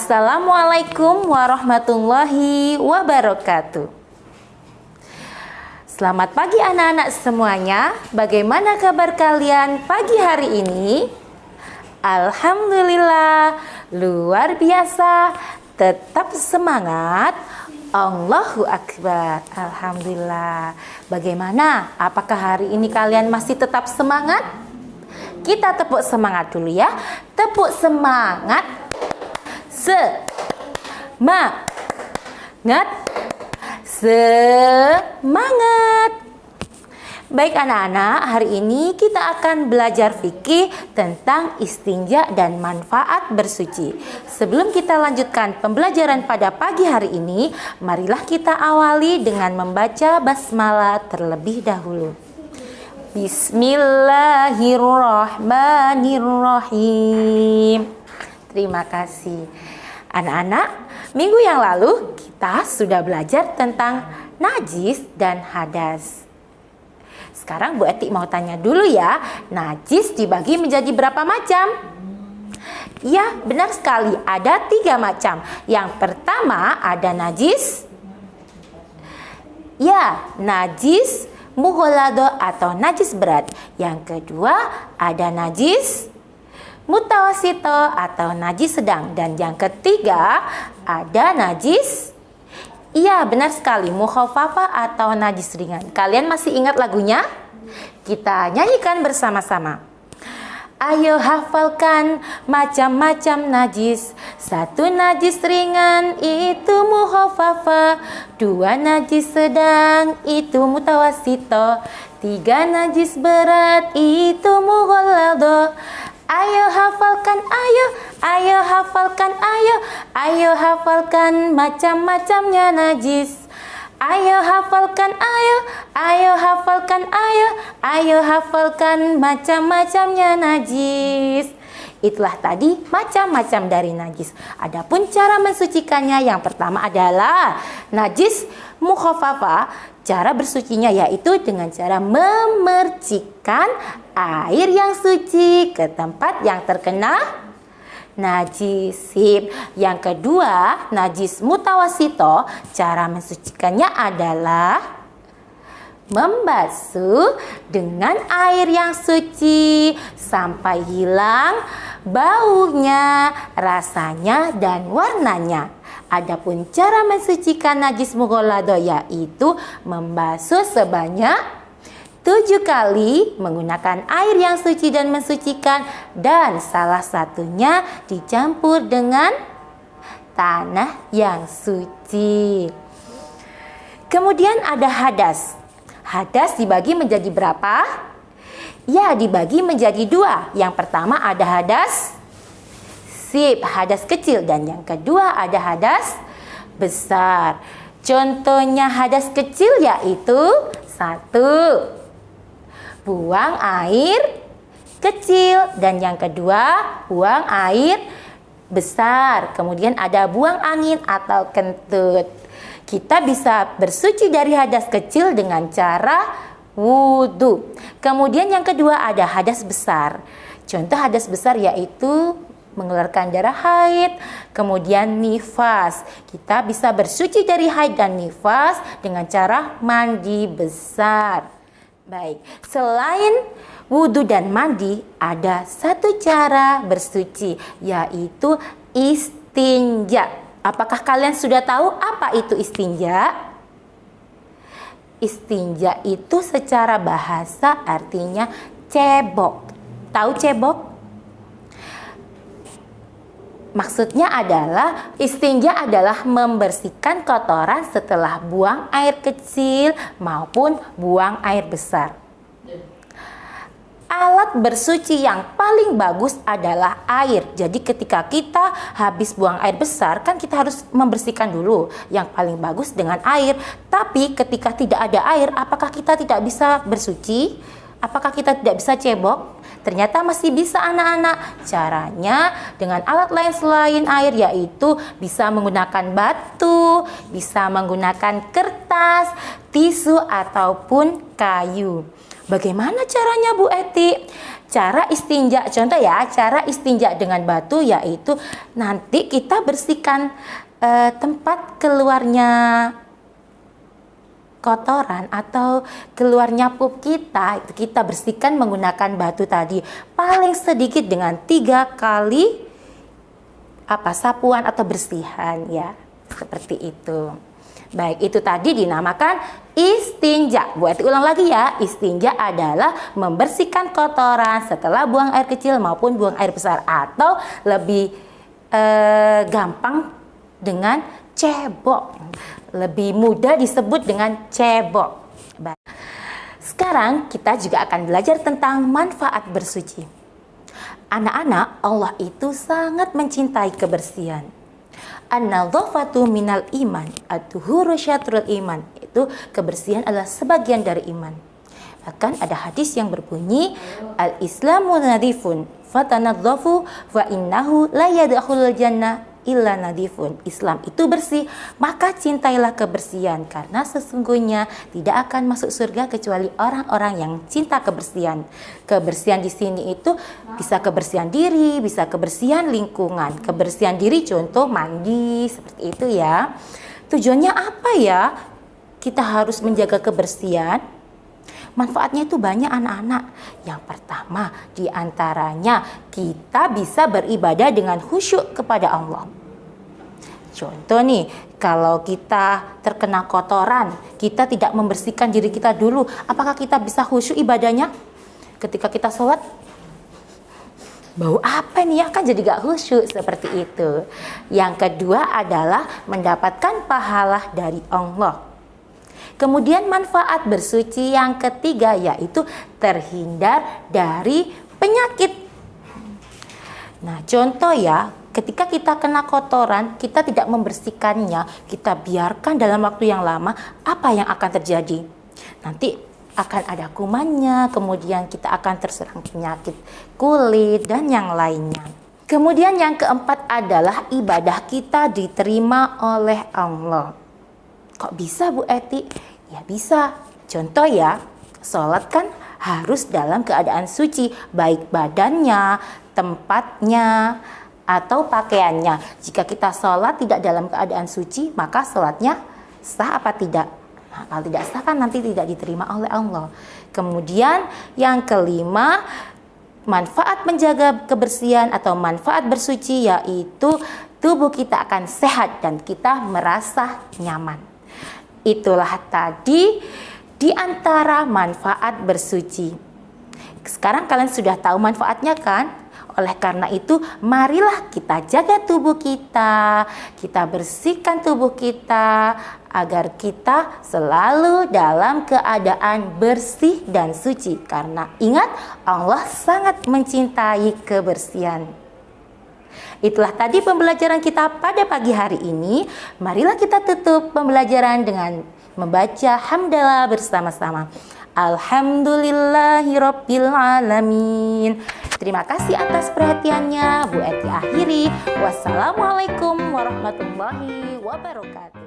Assalamualaikum warahmatullahi wabarakatuh. Selamat pagi anak-anak semuanya. Bagaimana kabar kalian pagi hari ini? Alhamdulillah, luar biasa. Tetap semangat. Allahu Akbar. Alhamdulillah. Bagaimana? Apakah hari ini kalian masih tetap semangat? Kita tepuk semangat dulu ya. Tepuk semangat. Semangat. Semangat. Baik anak-anak, hari ini kita akan belajar fikih tentang istinja dan manfaat bersuci. Sebelum kita lanjutkan pembelajaran pada pagi hari ini, marilah kita awali dengan membaca basmalah terlebih dahulu. Bismillahirrahmanirrahim. Terima kasih. Anak-anak, minggu yang lalu kita sudah belajar tentang najis dan hadas. Sekarang Bu Etik mau tanya dulu ya, najis dibagi menjadi berapa macam? Ya, benar sekali, ada 3 macam. Yang pertama ada najis, ya, najis mughalladho atau najis berat. Yang kedua ada najis mutawasito atau najis sedang. Dan yang ketiga ada najis, iya benar sekali, mukhaffafah atau najis ringan. Kalian masih ingat lagunya? Kita nyanyikan bersama-sama. Ayo hafalkan macam-macam najis. 1 najis ringan itu mukhaffafah, 2 najis sedang itu mutawasito, 3 najis berat itu mughalladho. Ayo hafalkan, ayo hafalkan, ayo hafalkan macam-macamnya najis. Ayo hafalkan, ayo hafalkan, ayo hafalkan macam-macamnya najis. Itulah tadi macam-macam dari najis. Adapun cara mensucikannya, yang pertama adalah najis mukhaffafah. Cara bersucinya yaitu dengan cara memercikkan air yang suci ke tempat yang terkena najis. Yang kedua, najis mutawasito, cara mensucikannya adalah membasuh dengan air yang suci sampai hilang baunya, rasanya, dan warnanya. Adapun cara mensucikan najis mughalladho yaitu membasuh sebanyak 7 kali menggunakan air yang suci dan mensucikan, dan salah satunya dicampur dengan tanah yang suci. Kemudian ada hadas. Hadas dibagi menjadi berapa? Ya, dibagi menjadi 2. Yang pertama ada hadas hadas kecil, dan yang kedua ada hadas besar. Contohnya hadas kecil yaitu 1, buang air kecil, dan yang kedua buang air besar. Kemudian ada buang angin atau kentut. Kita bisa bersuci dari hadas kecil dengan cara wudhu. Kemudian yang kedua ada hadas besar. Contoh hadas besar yaitu mengeluarkan darah haid, kemudian nifas. Kita bisa bersuci dari haid dan nifas dengan cara mandi besar. Baik, selain wudhu dan mandi, ada 1 cara bersuci, yaitu istinja. Apakah kalian sudah tahu apa itu istinja? Istinja itu secara bahasa artinya cebok. Tahu cebok? Maksudnya adalah istinja adalah membersihkan kotoran setelah buang air kecil maupun buang air besar. Alat bersuci yang paling bagus adalah air. Jadi ketika kita habis buang air besar, kan kita harus membersihkan dulu. Yang paling bagus dengan air. Tapi ketika tidak ada air, apakah kita tidak bisa bersuci? Apakah kita tidak bisa cebok? Ternyata masih bisa anak-anak. Caranya dengan alat lain selain air, yaitu bisa menggunakan batu, bisa menggunakan kertas, tisu, ataupun kayu. Bagaimana caranya Bu Eti? Cara istinja, contoh ya, cara istinja dengan batu yaitu nanti kita bersihkan tempat keluarnya kotoran atau keluarnya pup kita, itu kita bersihkan menggunakan batu tadi. Paling sedikit dengan 3 kali sapuan atau bersihan ya. Seperti itu. Baik, itu tadi dinamakan istinja. Bu Eti ulang lagi ya. Istinja adalah membersihkan kotoran setelah buang air kecil maupun buang air besar, atau lebih gampang dengan cebok. Lebih mudah disebut dengan cebok. Baik. Sekarang kita juga akan belajar tentang manfaat bersuci. Anak-anak, Allah itu sangat mencintai kebersihan. An-nadhafatu minal iman, at-tuhuru syatrul iman. Itu kebersihan adalah sebagian dari iman. Bahkan ada hadis yang berbunyi, al-islamu nadhifun fatanadhafu fa innahu la yadkhulul jannah illa nadhifun. Islam itu bersih, maka cintailah kebersihan, karena sesungguhnya tidak akan masuk surga kecuali orang-orang yang cinta kebersihan. Kebersihan di sini itu bisa kebersihan diri, bisa kebersihan lingkungan. Kebersihan diri contoh mandi, seperti itu ya. Tujuannya apa ya? Kita harus menjaga kebersihan. Manfaatnya itu banyak anak-anak. Yang pertama diantaranya kita bisa beribadah dengan khusyuk kepada Allah. Contoh nih, kalau kita terkena kotoran, kita tidak membersihkan diri kita dulu, apakah kita bisa khusyuk ibadahnya? Ketika kita sholat, bau apa nih ya, kan jadi gak khusyuk, seperti itu. Yang kedua adalah mendapatkan pahala dari Allah. Kemudian manfaat bersuci yang ketiga yaitu terhindar dari penyakit. Nah, contoh ya, ketika kita kena kotoran, kita tidak membersihkannya, kita biarkan dalam waktu yang lama, apa yang akan terjadi? Nanti akan ada kumannya, kemudian kita akan terserang penyakit kulit dan yang lainnya. Kemudian yang keempat adalah ibadah kita diterima oleh Allah. Kok bisa Bu Eti? Ya bisa. Contoh ya, sholat kan harus dalam keadaan suci, baik badannya, tempatnya, atau pakaiannya. Jika kita sholat tidak dalam keadaan suci, maka sholatnya sah apa tidak? Nah, kalau tidak sah kan nanti tidak diterima oleh Allah. Kemudian yang kelima, manfaat menjaga kebersihan atau manfaat bersuci yaitu tubuh kita akan sehat dan kita merasa nyaman. Itulah tadi di antara manfaat bersuci. Sekarang kalian sudah tahu manfaatnya kan? Oleh karena itu, marilah kita jaga tubuh kita bersihkan tubuh kita agar kita selalu dalam keadaan bersih dan suci. Karena ingat, Allah sangat mencintai kebersihan. Itulah tadi pembelajaran kita pada pagi hari ini. Marilah kita tutup pembelajaran dengan membaca hamdalah bersama-sama. Alhamdulillahirabbil alamin. Terima kasih atas perhatiannya. Bu Eti akhiri. Wassalamualaikum warahmatullahi wabarakatuh.